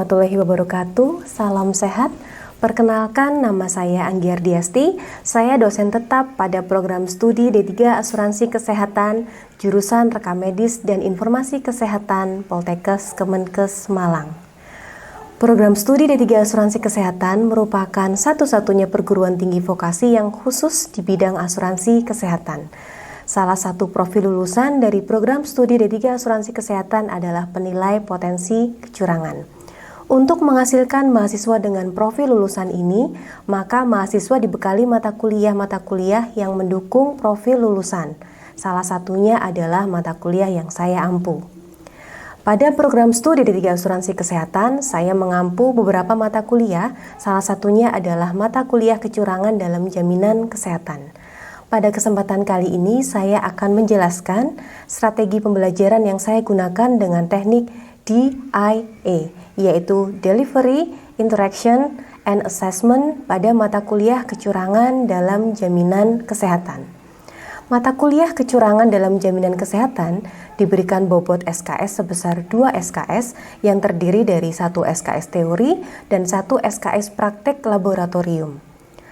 warahmatullahi wabarakatuh. Salam sehat. Perkenalkan, nama saya Anggi Ardiasti. Saya dosen tetap pada program studi D3 Asuransi Kesehatan, jurusan Rekam Medis dan Informasi Kesehatan, Poltekkes Kemenkes Malang. Program studi D3 Asuransi Kesehatan merupakan satu-satunya perguruan tinggi vokasi yang khusus di bidang asuransi kesehatan. Salah satu profil lulusan dari program studi D3 Asuransi Kesehatan adalah penilai potensi kecurangan. Untuk menghasilkan mahasiswa dengan profil lulusan ini, maka mahasiswa dibekali mata kuliah yang mendukung profil lulusan. Salah satunya adalah mata kuliah yang saya ampu. Pada program studi D3 Asuransi Kesehatan, saya mengampu beberapa mata kuliah, salah satunya adalah mata kuliah kecurangan dalam jaminan kesehatan. Pada kesempatan kali ini, saya akan menjelaskan strategi pembelajaran yang saya gunakan dengan teknik DIA, yaitu Delivery, Interaction, and Assessment pada mata kuliah kecurangan dalam jaminan kesehatan. Mata kuliah kecurangan dalam jaminan kesehatan diberikan bobot SKS sebesar 2 SKS yang terdiri dari 1 SKS teori dan 1 SKS praktek laboratorium.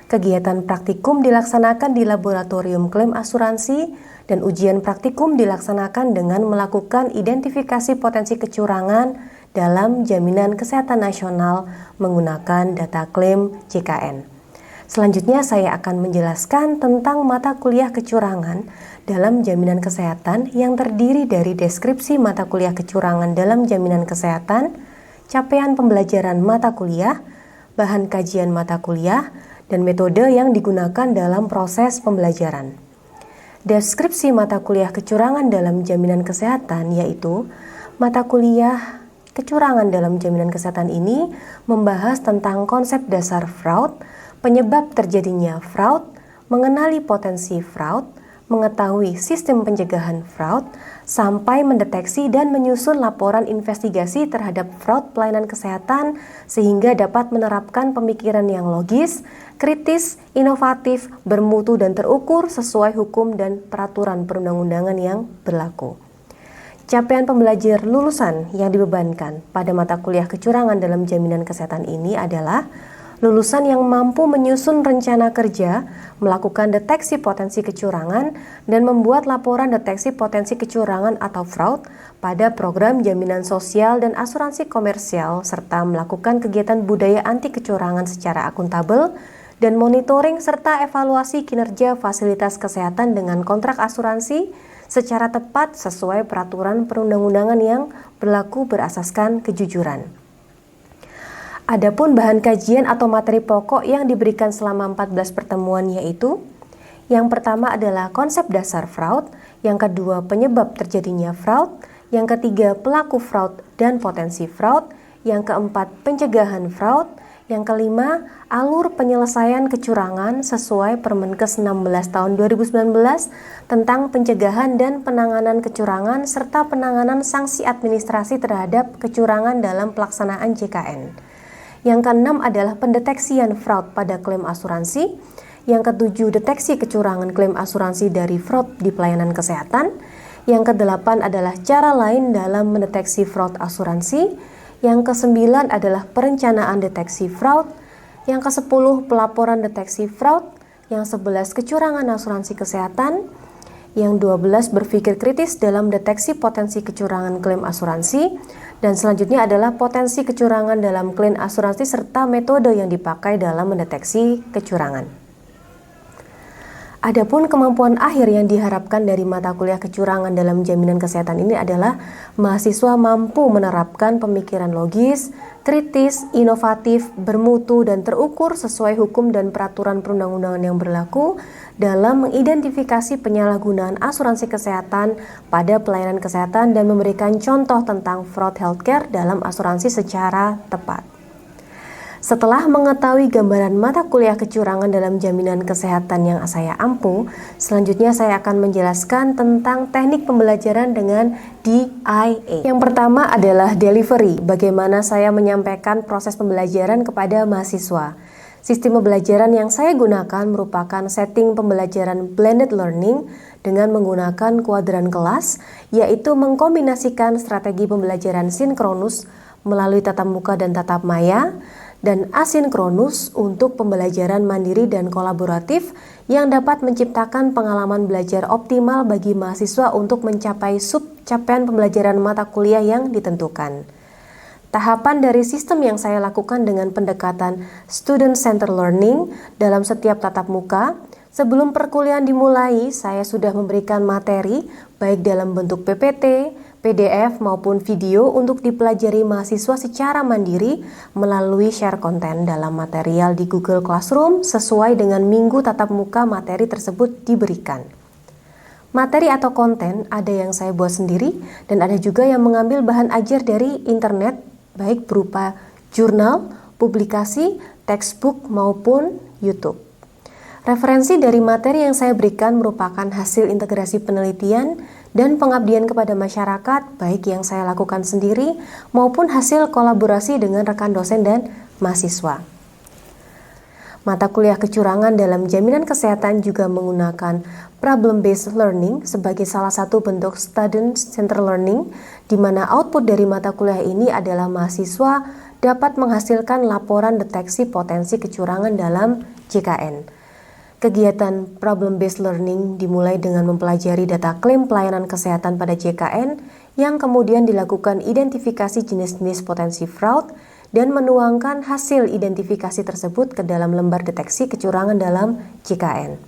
Kegiatan praktikum dilaksanakan di laboratorium klaim asuransi dan ujian praktikum dilaksanakan dengan melakukan identifikasi potensi kecurangan dalam jaminan kesehatan nasional menggunakan data klaim JKN. Selanjutnya saya akan menjelaskan tentang mata kuliah kecurangan dalam jaminan kesehatan yang terdiri dari deskripsi mata kuliah kecurangan dalam jaminan kesehatan, capaian pembelajaran mata kuliah, bahan kajian mata kuliah, dan metode yang digunakan dalam proses pembelajaran. Deskripsi mata kuliah kecurangan dalam jaminan kesehatan yaitu mata kuliah kecurangan dalam jaminan kesehatan ini membahas tentang konsep dasar fraud, penyebab terjadinya fraud, mengenali potensi fraud, mengetahui sistem pencegahan fraud, sampai mendeteksi dan menyusun laporan investigasi terhadap fraud pelayanan kesehatan sehingga dapat menerapkan pemikiran yang logis, kritis, inovatif, bermutu dan terukur sesuai hukum dan peraturan perundang-undangan yang berlaku. Capaian pembelajar lulusan yang dibebankan pada mata kuliah kecurangan dalam jaminan kesehatan ini adalah lulusan yang mampu menyusun rencana kerja, melakukan deteksi potensi kecurangan, dan membuat laporan deteksi potensi kecurangan atau fraud pada program jaminan sosial dan asuransi komersial, serta melakukan kegiatan budaya anti kecurangan secara akuntabel, dan monitoring serta evaluasi kinerja fasilitas kesehatan dengan kontrak asuransi secara tepat sesuai peraturan perundang-undangan yang berlaku berasaskan kejujuran. Adapun bahan kajian atau materi pokok yang diberikan selama 14 pertemuan yaitu yang pertama adalah konsep dasar fraud, yang kedua penyebab terjadinya fraud, yang ketiga pelaku fraud dan potensi fraud, yang keempat pencegahan fraud, yang kelima alur penyelesaian kecurangan sesuai Permenkes 16 tahun 2019 tentang pencegahan dan penanganan kecurangan serta penanganan sanksi administrasi terhadap kecurangan dalam pelaksanaan JKN. Yang keenam adalah pendeteksian fraud pada klaim asuransi. Yang ketujuh, deteksi kecurangan klaim asuransi dari fraud di pelayanan kesehatan. Yang kedelapan adalah cara lain dalam mendeteksi fraud asuransi. Yang kesembilan adalah perencanaan deteksi fraud. Yang kesepuluh, pelaporan deteksi fraud. Yang 11, kecurangan asuransi kesehatan. Yang 12, berpikir kritis dalam deteksi potensi kecurangan klaim asuransi. Dan selanjutnya adalah potensi kecurangan dalam klaim asuransi serta metode yang dipakai dalam mendeteksi kecurangan. Adapun kemampuan akhir yang diharapkan dari mata kuliah kecurangan dalam jaminan kesehatan ini adalah mahasiswa mampu menerapkan pemikiran logis, kritis, inovatif, bermutu, dan terukur sesuai hukum dan peraturan perundang-undangan yang berlaku dalam mengidentifikasi penyalahgunaan asuransi kesehatan pada pelayanan kesehatan dan memberikan contoh tentang fraud healthcare dalam asuransi secara tepat. Setelah mengetahui gambaran mata kuliah kecurangan dalam jaminan kesehatan yang saya ampu, selanjutnya saya akan menjelaskan tentang teknik pembelajaran dengan DIA. Yang pertama adalah delivery, bagaimana saya menyampaikan proses pembelajaran kepada mahasiswa. Sistem pembelajaran yang saya gunakan merupakan setting pembelajaran blended learning dengan menggunakan kuadran kelas, yaitu mengkombinasikan strategi pembelajaran sinkronus melalui tatap muka dan tatap maya, dan asinkronus untuk pembelajaran mandiri dan kolaboratif yang dapat menciptakan pengalaman belajar optimal bagi mahasiswa untuk mencapai capaian pembelajaran mata kuliah yang ditentukan. Tahapan dari sistem yang saya lakukan dengan pendekatan student-centered learning dalam setiap tatap muka. Sebelum perkuliahan dimulai, saya sudah memberikan materi baik dalam bentuk PPT, PDF maupun video untuk dipelajari mahasiswa secara mandiri melalui share konten dalam material di Google Classroom sesuai dengan minggu tatap muka materi tersebut diberikan. Materi atau konten ada yang saya buat sendiri dan ada juga yang mengambil bahan ajar dari internet baik berupa jurnal, publikasi, textbook maupun YouTube. Referensi dari materi yang saya berikan merupakan hasil integrasi penelitian dan pengabdian kepada masyarakat, baik yang saya lakukan sendiri maupun hasil kolaborasi dengan rekan dosen dan mahasiswa. Mata kuliah kecurangan dalam jaminan kesehatan juga menggunakan problem-based learning sebagai salah satu bentuk student-centered learning, di mana output dari mata kuliah ini adalah mahasiswa dapat menghasilkan laporan deteksi potensi kecurangan dalam JKN. Kegiatan problem-based learning dimulai dengan mempelajari data klaim pelayanan kesehatan pada JKN yang kemudian dilakukan identifikasi jenis-jenis potensi fraud dan menuangkan hasil identifikasi tersebut ke dalam lembar deteksi kecurangan dalam JKN.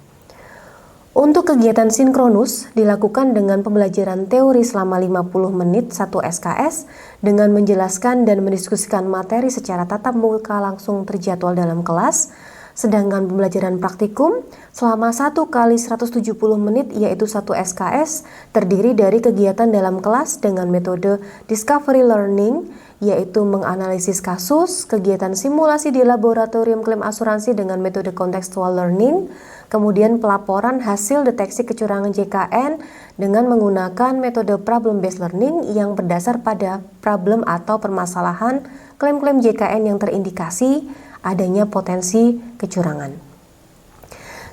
Untuk kegiatan sinkronus dilakukan dengan pembelajaran teori selama 50 menit 1 SKS dengan menjelaskan dan mendiskusikan materi secara tatap muka langsung terjadwal dalam kelas. Sedangkan pembelajaran praktikum selama 1 kali 170 menit yaitu 1 SKS terdiri dari kegiatan dalam kelas dengan metode discovery learning yaitu menganalisis kasus, kegiatan simulasi di laboratorium klaim asuransi dengan metode contextual learning, kemudian pelaporan hasil deteksi kecurangan JKN dengan menggunakan metode problem-based learning yang berdasar pada problem atau permasalahan klaim-klaim JKN yang terindikasi adanya potensi kecurangan.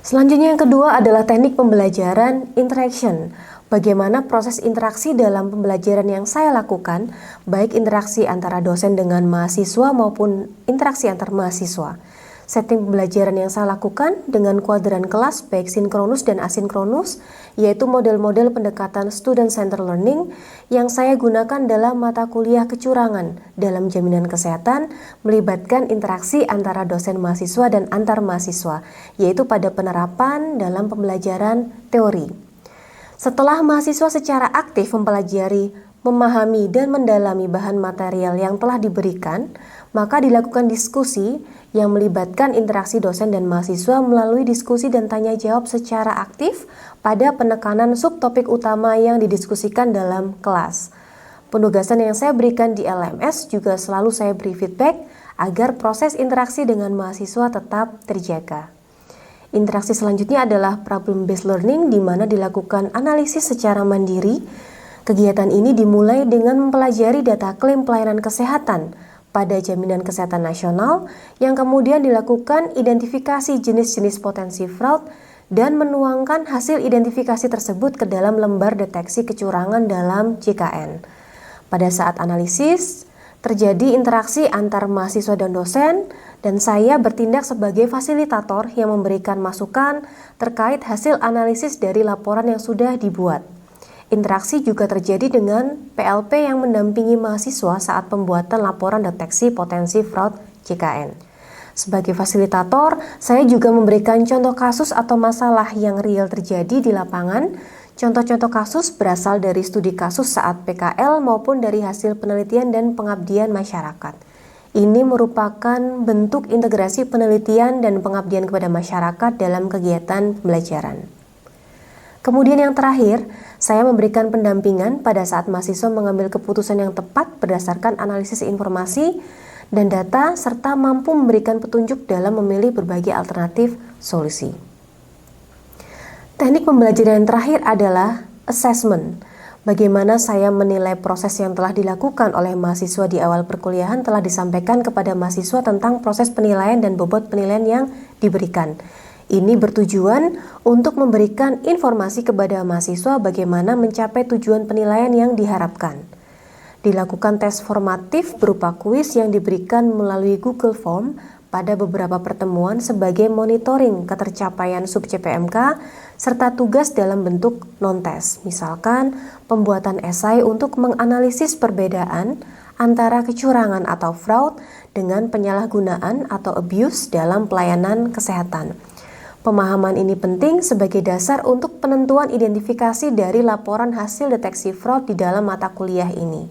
Selanjutnya yang kedua adalah teknik pembelajaran interaction. Bagaimana proses interaksi dalam pembelajaran yang saya lakukan, baik interaksi antara dosen dengan mahasiswa maupun interaksi antar mahasiswa. Setting pembelajaran yang saya lakukan dengan kuadran kelas baik sinkronus dan asinkronus, yaitu model-model pendekatan student-centered learning yang saya gunakan dalam mata kuliah kecurangan dalam jaminan kesehatan, melibatkan interaksi antara dosen mahasiswa dan antar mahasiswa, yaitu pada penerapan dalam pembelajaran teori. Setelah mahasiswa secara aktif mempelajari, memahami, dan mendalami bahan material yang telah diberikan, maka dilakukan diskusi yang melibatkan interaksi dosen dan mahasiswa melalui diskusi dan tanya jawab secara aktif pada penekanan subtopik utama yang didiskusikan dalam kelas. Penugasan yang saya berikan di LMS juga selalu saya beri feedback agar proses interaksi dengan mahasiswa tetap terjaga. Interaksi selanjutnya adalah problem-based learning di mana dilakukan analisis secara mandiri. Kegiatan ini dimulai dengan mempelajari data klaim pelayanan kesehatan pada Jaminan Kesehatan Nasional yang kemudian dilakukan identifikasi jenis-jenis potensi fraud dan menuangkan hasil identifikasi tersebut ke dalam lembar deteksi kecurangan dalam JKN. Pada saat analisis, terjadi interaksi antar mahasiswa dan dosen, dan saya bertindak sebagai fasilitator yang memberikan masukan terkait hasil analisis dari laporan yang sudah dibuat. Interaksi juga terjadi dengan PLP yang mendampingi mahasiswa saat pembuatan laporan deteksi potensi fraud JKN. Sebagai fasilitator, saya juga memberikan contoh kasus atau masalah yang real terjadi di lapangan. Contoh-contoh kasus berasal dari studi kasus saat PKL maupun dari hasil penelitian dan pengabdian masyarakat. Ini merupakan bentuk integrasi penelitian dan pengabdian kepada masyarakat dalam kegiatan pembelajaran. Kemudian yang terakhir, saya memberikan pendampingan pada saat mahasiswa mengambil keputusan yang tepat berdasarkan analisis informasi dan data serta mampu memberikan petunjuk dalam memilih berbagai alternatif solusi. Teknik pembelajaran yang terakhir adalah assessment. Bagaimana saya menilai proses yang telah dilakukan oleh mahasiswa di awal perkuliahan telah disampaikan kepada mahasiswa tentang proses penilaian dan bobot penilaian yang diberikan. Ini bertujuan untuk memberikan informasi kepada mahasiswa bagaimana mencapai tujuan penilaian yang diharapkan. dilakukan tes formatif berupa kuis yang diberikan melalui Google Form pada beberapa pertemuan sebagai monitoring ketercapaian sub CPMK serta tugas dalam bentuk non-tes, misalkan pembuatan esai untuk menganalisis perbedaan antara kecurangan atau fraud dengan penyalahgunaan atau abuse dalam pelayanan kesehatan. Pemahaman ini penting sebagai dasar untuk penentuan identifikasi dari laporan hasil deteksi fraud di dalam mata kuliah ini.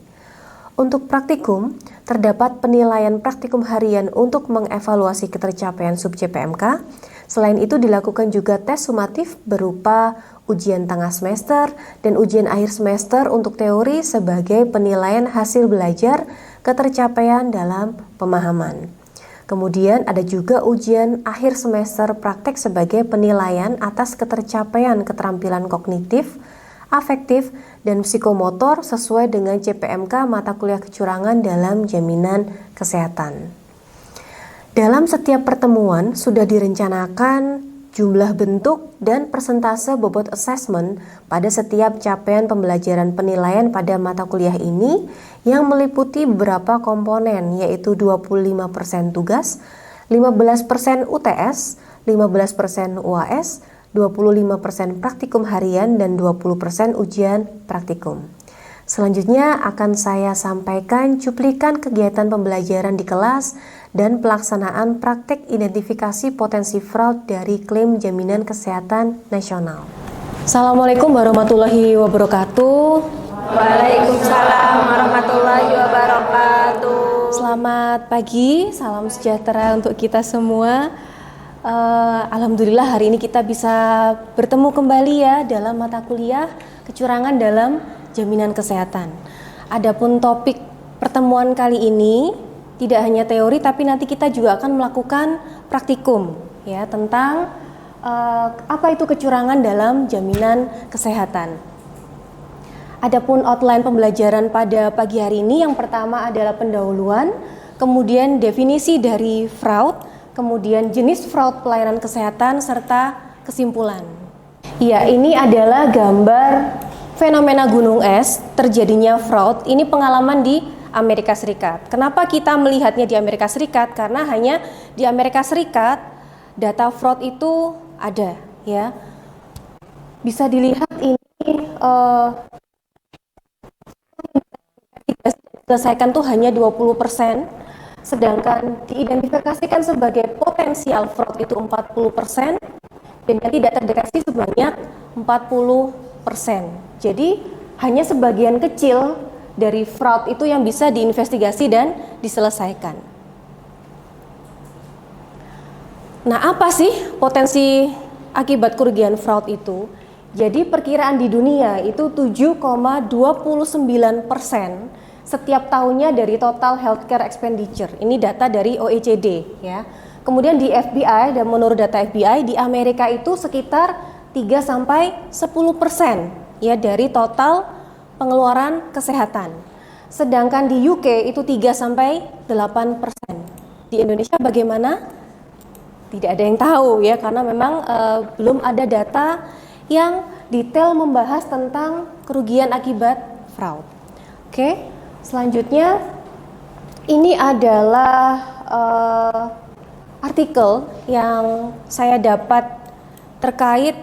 Untuk praktikum, terdapat penilaian praktikum harian untuk mengevaluasi ketercapaian sub CPMK. Selain itu dilakukan juga tes sumatif berupa ujian tengah semester dan ujian akhir semester untuk teori sebagai penilaian hasil belajar ketercapaian dalam pemahaman. Kemudian ada juga ujian akhir semester praktek sebagai penilaian atas ketercapaian keterampilan kognitif, afektif, dan psikomotor sesuai dengan CPMK mata kuliah kecurangan dalam jaminan kesehatan. Dalam setiap pertemuan sudah direncanakan jumlah bentuk dan persentase bobot assessment pada setiap capaian pembelajaran penilaian pada mata kuliah ini yang meliputi beberapa komponen, yaitu 25% tugas, 15% UTS, 15% UAS, 25% praktikum harian, dan 20% ujian praktikum. Selanjutnya akan saya sampaikan cuplikan kegiatan pembelajaran di kelas dan pelaksanaan praktek identifikasi potensi fraud dari klaim jaminan kesehatan nasional. Assalamualaikum warahmatullahi wabarakatuh. Waalaikumsalam warahmatullahi wabarakatuh. Selamat pagi, salam sejahtera untuk kita semua. Alhamdulillah hari ini kita bisa bertemu kembali ya dalam mata kuliah kecurangan dalam jaminan kesehatan. Adapun topik pertemuan kali ini tidak hanya teori tapi nanti kita juga akan melakukan praktikum ya tentang apa itu kecurangan dalam jaminan kesehatan. Adapun outline pembelajaran pada pagi hari ini yang pertama adalah pendahuluan, kemudian definisi dari fraud, kemudian jenis fraud pelayanan kesehatan serta kesimpulan. Ya, ini adalah gambar fenomena gunung es terjadinya fraud. Ini pengalaman di Amerika Serikat. Kenapa kita melihatnya di Amerika Serikat? Karena hanya di Amerika Serikat data fraud itu ada, ya. Bisa dilihat ini diselesaikan tuh hanya 20%, sedangkan diidentifikasikan sebagai potensial fraud itu 40%, dan yang tidak terdeteksi sebanyak 40%. Jadi hanya sebagian kecil dari fraud itu yang bisa diinvestigasi dan diselesaikan. Nah, apa sih potensi akibat kerugian fraud itu? Jadi perkiraan di dunia itu 7,29% setiap tahunnya dari total healthcare expenditure. Ini data dari OECD ya. Kemudian di FBI, dan menurut data FBI di Amerika itu sekitar 3-10% ya dari total pengeluaran kesehatan. Sedangkan di UK itu 3-8%. Di Indonesia bagaimana? Tidak ada yang tahu ya, karena memang belum ada data yang detail membahas tentang kerugian akibat fraud. Oke. Selanjutnya, ini adalah artikel yang saya dapat terkait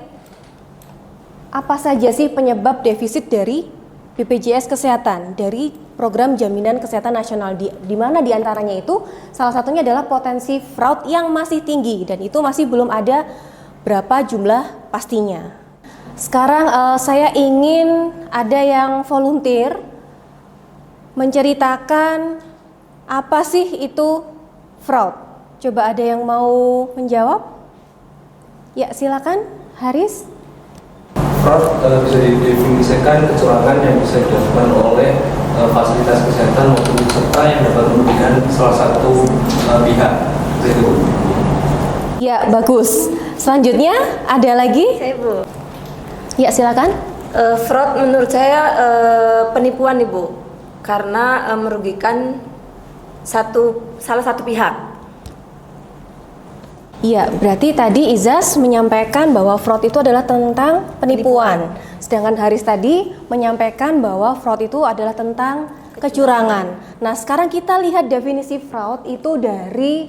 apa saja sih penyebab defisit dari BPJS Kesehatan, dari program jaminan kesehatan nasional, di mana diantaranya itu salah satunya adalah potensi fraud yang masih tinggi, dan itu masih belum ada berapa jumlah pastinya. Sekarang saya ingin ada yang volunteer menceritakan apa sih itu fraud. Coba ada yang mau menjawab? Ya, silakan, Haris. Fraud bisa didefinisikan kecurangan yang bisa dilakukan oleh fasilitas kesehatan maupun peserta yang dapat merugikan salah satu pihak. Ya, bagus. Selanjutnya ada lagi? Saya Bu. Ya, silakan. Fraud menurut saya penipuan Ibu, karena merugikan salah satu pihak. Iya, berarti tadi Izas menyampaikan bahwa fraud itu adalah tentang penipuan. Sedangkan Haris tadi menyampaikan bahwa fraud itu adalah tentang kecurangan. Nah, sekarang kita lihat definisi fraud itu dari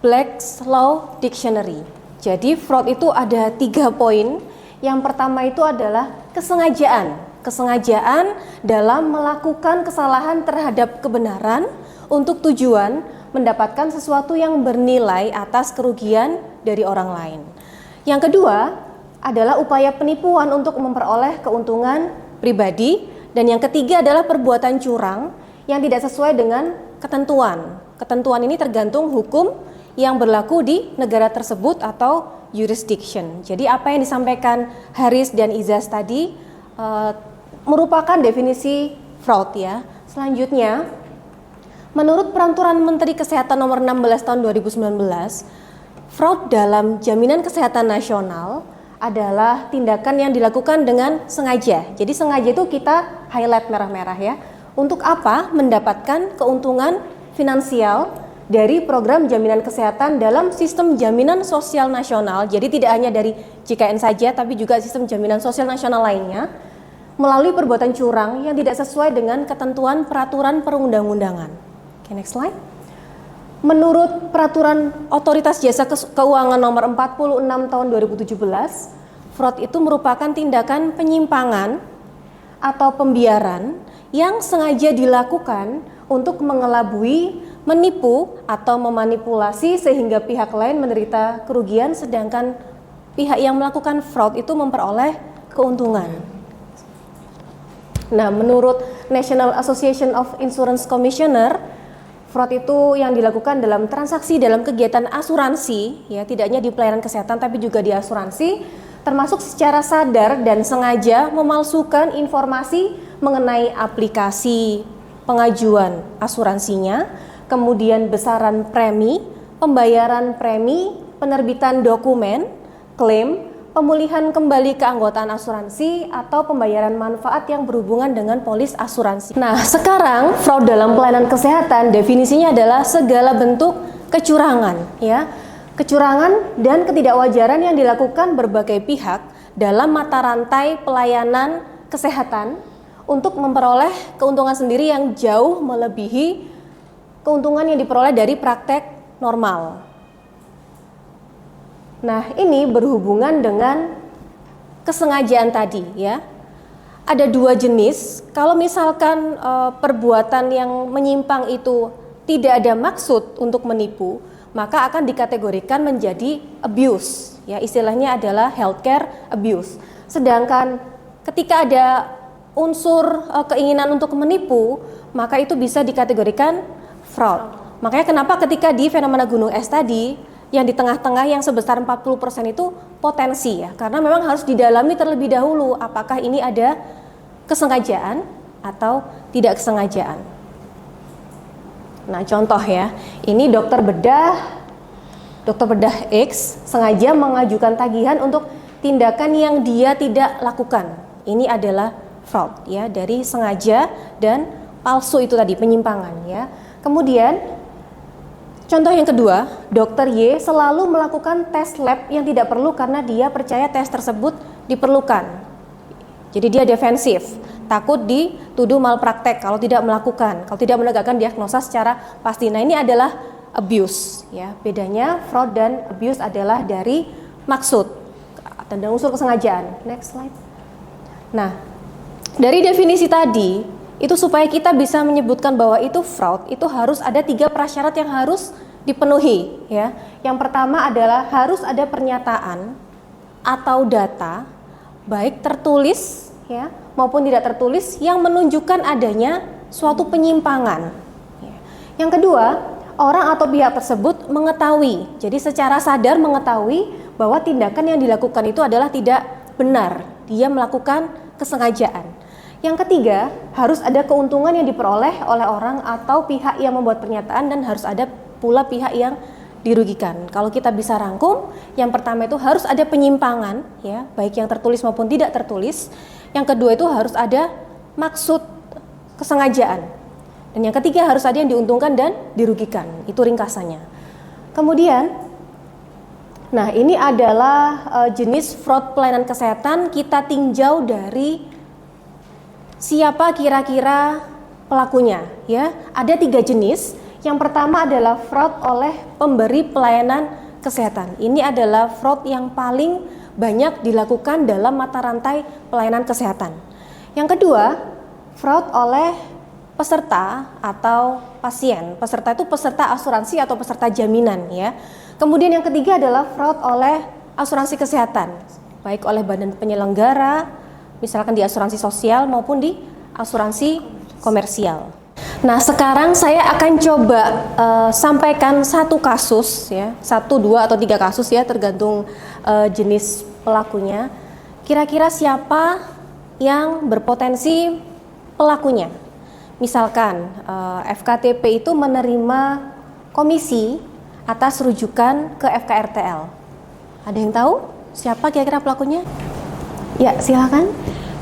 Black's Law Dictionary. Jadi fraud itu ada 3 poin. Yang pertama itu adalah kesengajaan. Kesengajaan dalam melakukan kesalahan terhadap kebenaran untuk tujuan mendapatkan sesuatu yang bernilai atas kerugian dari orang lain. Yang kedua adalah upaya penipuan untuk memperoleh keuntungan pribadi. Dan yang ketiga adalah perbuatan curang yang tidak sesuai dengan ketentuan. Ketentuan ini tergantung hukum yang berlaku di negara tersebut atau jurisdiction. Jadi apa yang disampaikan Haris dan Izaz tadi merupakan definisi fraud ya. Selanjutnya, menurut Peraturan Menteri Kesehatan Nomor 16 Tahun 2019, fraud dalam jaminan kesehatan nasional adalah tindakan yang dilakukan dengan sengaja. Jadi sengaja itu kita highlight merah-merah ya. Untuk apa? Mendapatkan keuntungan finansial dari program jaminan kesehatan dalam sistem jaminan sosial nasional. Jadi tidak hanya dari JKN saja, tapi juga sistem jaminan sosial nasional lainnya, melalui perbuatan curang yang tidak sesuai dengan ketentuan peraturan perundang-undangan. Oke, next slide. Menurut Peraturan Otoritas Jasa Keuangan Nomor 46 Tahun 2017, fraud itu merupakan tindakan penyimpangan atau pembiaran yang sengaja dilakukan untuk mengelabui, menipu, atau memanipulasi sehingga pihak lain menderita kerugian sedangkan pihak yang melakukan fraud itu memperoleh keuntungan. Nah, menurut National Association of Insurance Commissioner, fraud itu yang dilakukan dalam transaksi dalam kegiatan asuransi, ya tidak hanya di pelayanan kesehatan tapi juga di asuransi, termasuk secara sadar dan sengaja memalsukan informasi mengenai aplikasi pengajuan asuransinya, kemudian besaran premi, pembayaran premi, penerbitan dokumen, klaim, pemulihan kembali keanggotaan asuransi, atau pembayaran manfaat yang berhubungan dengan polis asuransi. Nah, sekarang fraud dalam pelayanan kesehatan definisinya adalah segala bentuk kecurangan, ya. Kecurangan dan ketidakwajaran yang dilakukan berbagai pihak dalam mata rantai pelayanan kesehatan untuk memperoleh keuntungan sendiri yang jauh melebihi keuntungan yang diperoleh dari praktek normal. Nah, ini berhubungan dengan kesengajaan tadi ya. Ada 2 jenis. Kalau misalkan perbuatan yang menyimpang itu tidak ada maksud untuk menipu, maka akan dikategorikan menjadi abuse. Ya, istilahnya adalah healthcare abuse. Sedangkan ketika ada unsur keinginan untuk menipu, maka itu bisa dikategorikan fraud. Makanya kenapa ketika di fenomena gunung es tadi yang di tengah-tengah yang sebesar 40% itu potensi ya, karena memang harus didalami terlebih dahulu apakah ini ada kesengajaan atau tidak kesengajaan. Nah, contoh ya, ini dokter bedah X sengaja mengajukan tagihan untuk tindakan yang dia tidak lakukan. Ini adalah fraud ya, dari sengaja dan palsu itu tadi, penyimpangan ya. Kemudian contoh yang kedua, dokter Y selalu melakukan tes lab yang tidak perlu karena dia percaya tes tersebut diperlukan. Jadi dia defensif, takut dituduh malpraktek kalau tidak melakukan, kalau tidak menegakkan diagnosa secara pasti. Nah, ini adalah abuse ya. Bedanya fraud dan abuse adalah dari maksud dan unsur kesengajaan. Next slide. Nah, dari definisi tadi itu supaya kita bisa menyebutkan bahwa itu fraud, itu harus ada 3 prasyarat yang harus dipenuhi ya. Yang pertama adalah harus ada pernyataan atau data baik tertulis ya maupun tidak tertulis yang menunjukkan adanya suatu penyimpangan. Ya. Yang kedua, orang atau pihak tersebut mengetahui, jadi secara sadar mengetahui bahwa tindakan yang dilakukan itu adalah tidak benar, dia melakukan kesengajaan. Yang ketiga, harus ada keuntungan yang diperoleh oleh orang atau pihak yang membuat pernyataan dan harus ada pula pihak yang dirugikan. Kalau kita bisa rangkum, yang pertama itu harus ada penyimpangan ya, baik yang tertulis maupun tidak tertulis. Yang kedua itu harus ada maksud kesengajaan. Dan yang ketiga harus ada yang diuntungkan dan dirugikan. Itu ringkasannya. Kemudian, nah ini adalah jenis fraud pelayanan kesehatan. Kita tinjau dari siapa kira-kira pelakunya ya. Ada 3 jenis. Yang pertama adalah fraud oleh pemberi pelayanan kesehatan. Ini adalah fraud yang paling banyak dilakukan dalam mata rantai pelayanan kesehatan. Yang kedua, fraud oleh peserta atau pasien. Peserta itu peserta asuransi atau peserta jaminan ya. Kemudian yang ketiga adalah fraud oleh asuransi kesehatan, baik oleh badan penyelenggara, misalkan di asuransi sosial maupun di asuransi komersial. Nah, sekarang saya akan coba sampaikan satu kasus ya, 1, 2 atau 3 kasus ya, tergantung jenis pelakunya. Kira-kira siapa yang berpotensi pelakunya? Misalkan FKTP itu menerima komisi atas rujukan ke FKRTL. Ada yang tahu siapa kira-kira pelakunya? Ya, silakan.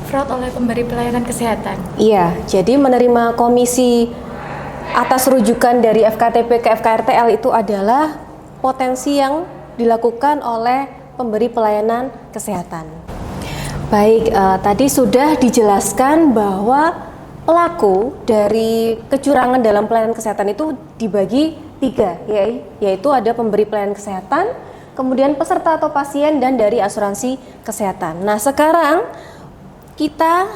Fraud oleh pemberi pelayanan kesehatan. Iya, jadi menerima komisi atas rujukan dari FKTP ke FKRTL itu adalah potensi yang dilakukan oleh pemberi pelayanan kesehatan. Baik, tadi sudah dijelaskan bahwa pelaku dari kecurangan dalam pelayanan kesehatan itu dibagi 3, yaitu ada pemberi pelayanan kesehatan, kemudian peserta atau pasien, dan dari asuransi kesehatan. Nah, sekarang kita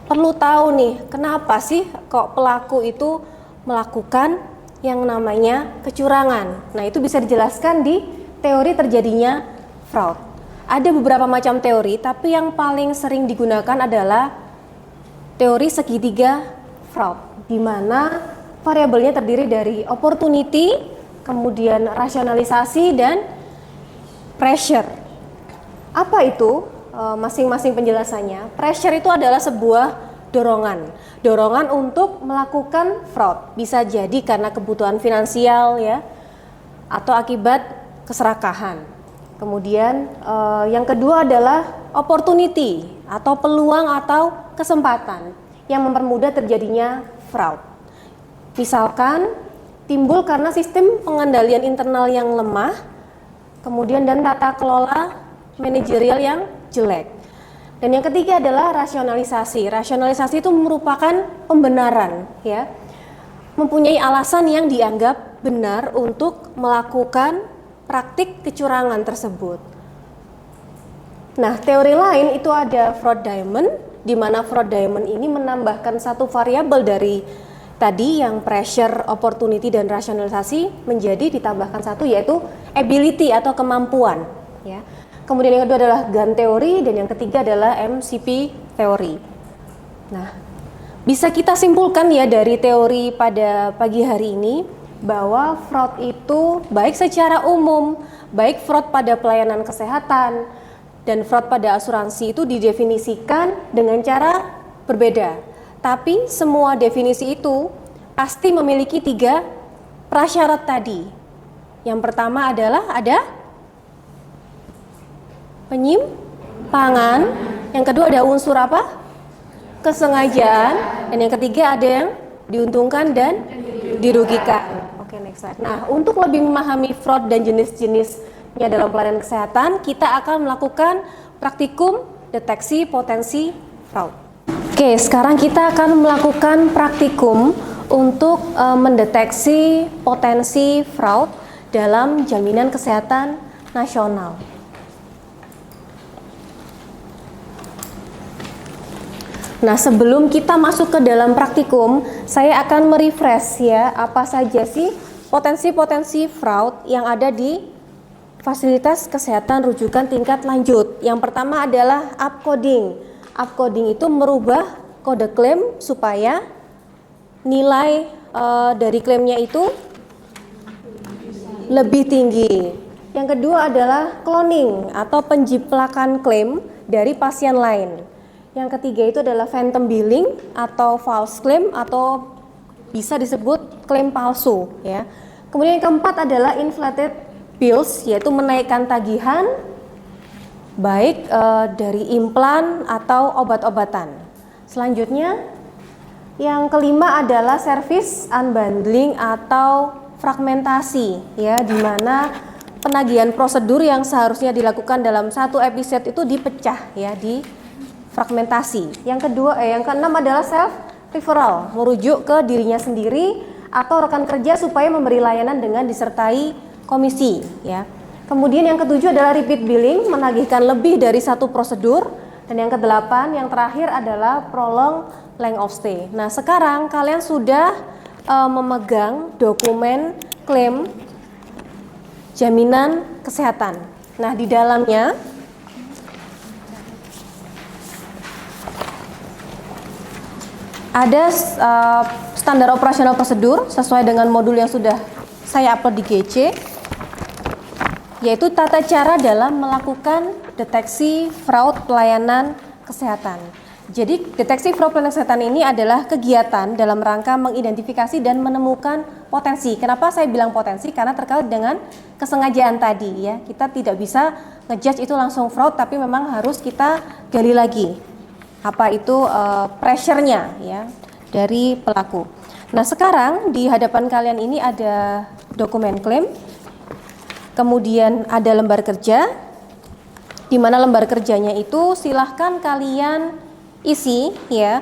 perlu tahu nih, kenapa sih kok pelaku itu melakukan yang namanya kecurangan. Nah, itu bisa dijelaskan di teori terjadinya fraud. Ada beberapa macam teori, tapi yang paling sering digunakan adalah teori segitiga fraud, di mana variabelnya terdiri dari opportunity, kemudian rasionalisasi, dan pressure. Apa itu? Masing-masing penjelasannya. Pressure itu adalah sebuah dorongan untuk melakukan fraud. Bisa jadi karena kebutuhan finansial ya, atau akibat keserakahan. Kemudian yang kedua adalah opportunity atau peluang atau kesempatan yang mempermudah terjadinya fraud. Misalkan timbul karena sistem pengendalian internal yang lemah, kemudian dan tata kelola manajerial yang jelek. Dan yang ketiga adalah rasionalisasi. Rasionalisasi itu merupakan pembenaran ya, mempunyai alasan yang dianggap benar untuk melakukan praktik kecurangan tersebut. Nah, teori lain itu ada fraud diamond, di mana fraud diamond ini menambahkan satu variabel dari tadi yang pressure, opportunity, dan rasionalisasi menjadi ditambahkan satu, yaitu ability atau kemampuan ya. Kemudian yang kedua adalah Gann teori, dan yang ketiga adalah MCP teori. Nah, bisa kita simpulkan ya dari teori pada pagi hari ini bahwa fraud itu baik secara umum, baik fraud pada pelayanan kesehatan dan fraud pada asuransi itu didefinisikan dengan cara berbeda. Tapi semua definisi itu pasti memiliki 3 prasyarat tadi. Yang pertama adalah ada penyimpangan, yang kedua ada unsur apa? Kesengajaan, dan yang ketiga ada yang diuntungkan dan dirugikan. Oke, next slide. Nah, untuk lebih memahami fraud dan jenis-jenisnya dalam pelayanan kesehatan, kita akan melakukan praktikum deteksi potensi fraud. Oke, sekarang kita akan melakukan praktikum untuk mendeteksi potensi fraud dalam jaminan kesehatan nasional. Nah, sebelum kita masuk ke dalam praktikum, saya akan merefresh ya, apa saja sih potensi-potensi fraud yang ada di fasilitas kesehatan rujukan tingkat lanjut. Yang pertama adalah upcoding. Upcoding itu merubah kode klaim supaya nilai dari klaimnya itu lebih tinggi. Yang kedua adalah cloning atau penjiplakan klaim dari pasien lain. Yang ketiga itu adalah phantom billing atau false claim atau bisa disebut klaim palsu ya. Kemudian yang keempat adalah inflated bills, yaitu menaikkan tagihan baik dari implan atau obat-obatan. Selanjutnya yang kelima adalah service unbundling atau fragmentasi ya, di mana penagihan prosedur yang seharusnya dilakukan dalam satu episode itu dipecah ya, di fragmentasi. Yang keenam adalah self referral, merujuk ke dirinya sendiri atau rekan kerja supaya memberi layanan dengan disertai komisi ya. Kemudian yang ketujuh adalah repeat billing, menagihkan lebih dari satu prosedur. Dan yang kedelapan, yang terakhir adalah prolong length of stay. Nah, sekarang kalian sudah memegang dokumen klaim jaminan kesehatan. Nah, di dalamnya ada standar operasional prosedur sesuai dengan modul yang sudah saya upload di GC, yaitu tata cara dalam melakukan deteksi fraud pelayanan kesehatan. Jadi deteksi fraud pelayanan kesehatan ini adalah kegiatan dalam rangka mengidentifikasi dan menemukan potensi. Kenapa saya bilang potensi? Karena terkait dengan kesengajaan tadi ya. Kita tidak bisa ngejudge itu langsung fraud, tapi memang harus kita gali lagi apa itu pressure-nya ya dari pelaku. Nah, sekarang di hadapan kalian ini ada dokumen klaim, kemudian ada lembar kerja, di mana lembar kerjanya itu silahkan kalian isi ya,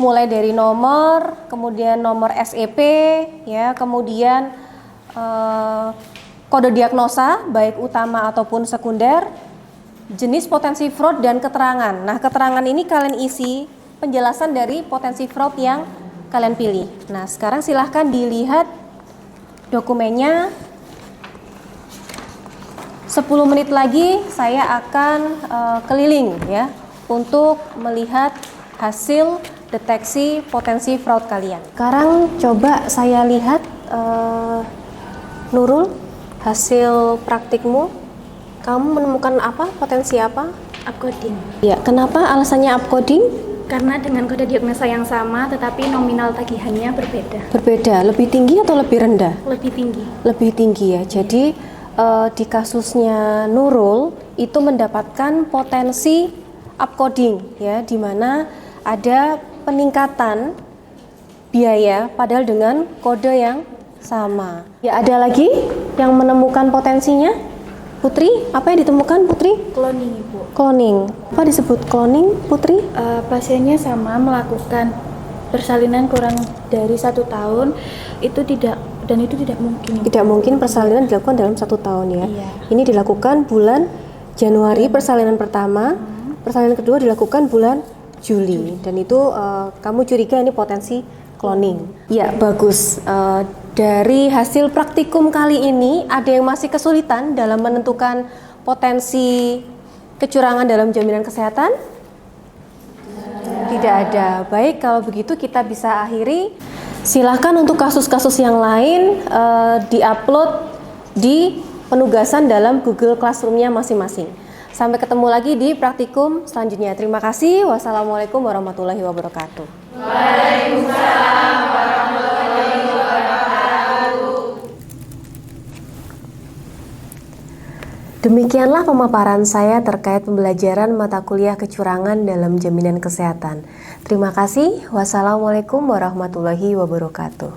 mulai dari nomor, kemudian nomor SEP ya, kemudian kode diagnosa baik utama ataupun sekunder, jenis potensi fraud dan keterangan. Nah, keterangan ini kalian isi penjelasan dari potensi fraud yang kalian pilih. Nah, sekarang silahkan dilihat dokumennya. 10 menit lagi saya akan keliling ya untuk melihat hasil deteksi potensi fraud kalian. Sekarang coba saya lihat Nurul, hasil praktikmu. Kamu menemukan apa? Potensi apa? Upcoding. Ya, kenapa alasannya upcoding? Karena dengan kode diagnosa yang sama tetapi nominal tagihannya berbeda. Berbeda, lebih tinggi atau lebih rendah? Lebih tinggi. Lebih tinggi ya. Jadi di kasusnya Nurul itu mendapatkan potensi upcoding ya, di mana ada peningkatan biaya padahal dengan kode yang sama. Ya, ada lagi yang menemukan potensinya? Putri, apa yang ditemukan Putri? Cloning, Ibu. Cloning. Apa disebut cloning, Putri? Pasiennya sama melakukan persalinan kurang dari 1 tahun, itu tidak mungkin. Tidak mungkin persalinan dilakukan dalam 1 tahun ya. Iya. Ini dilakukan bulan Januari persalinan pertama, persalinan kedua dilakukan bulan Juli. Dan itu kamu curiga ini potensi cloning. Ya, bagus. Dari hasil praktikum kali ini, ada yang masih kesulitan dalam menentukan potensi kecurangan dalam jaminan kesehatan? Tidak ada. Baik, kalau begitu kita bisa akhiri. Silahkan untuk kasus-kasus yang lain di-upload di penugasan dalam Google Classroom-nya masing-masing. Sampai ketemu lagi di praktikum selanjutnya. Terima kasih. Wassalamualaikum warahmatullahi wabarakatuh. Waalaikumsalam warahmatullahi wabarakatuh. Demikianlah pemaparan saya terkait pembelajaran mata kuliah kecurangan dalam jaminan kesehatan. Terima kasih. Wassalamualaikum warahmatullahi wabarakatuh.